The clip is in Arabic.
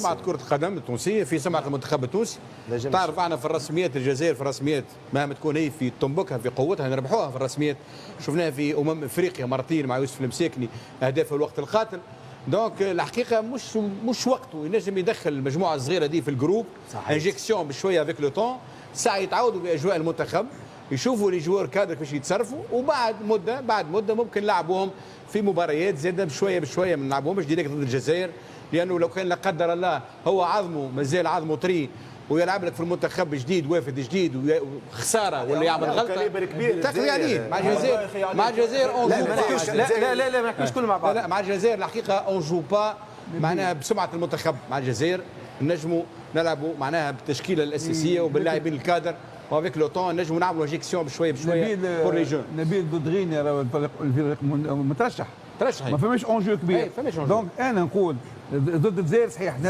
سمعت كرة القدم التونسية في سمعة المنتخب التونسي. تعرف احنا في الرسميات الجزائر في الرسميات مهما تكون هي في تنبكها في قوتها نربحوها في الرسميات. شفناها في افريقيا مرتين مع يوسف المساكني اهداف في الوقت القاتل. دونك الحقيقه مش وقته ينجم يدخل المجموعه الصغيره دي في الجروب انجيكسيون بشويه افيك لو طون ساعه يتعودوا باجواء المنتخب يشوفوا لي جوار كادر كيفاش يتصرفوا وبعد مده ممكن نلعبوهم في مباريات زاده بشويه ما نلعبوهمش ديريكت ضد الجزائر. لانه لو كان لا قدر الله هو عظمه مازال عظمه طري ويلعب لك في المنتخب جديد وافد جديد وخساره ولا يعمل غلطه تقضي عليه مع الجزائر لا ما نحكيش كل مع بعض. لا مع الجزائر الحقيقه اون جو با معناها بسمعه المنتخب مع الجزائر نجموا نلعبوا معناها بالتشكيله الاساسيه وباللاعبين الكادر وافيك لو طون نجموا نعملوا انجيكسيون بشويه بور لي جون. نبيل بودغيني راهو الفريق مترشح ترشح ما فماش اونجو كبير. دونك انا نقول ضد الجزائر صحيح نلعب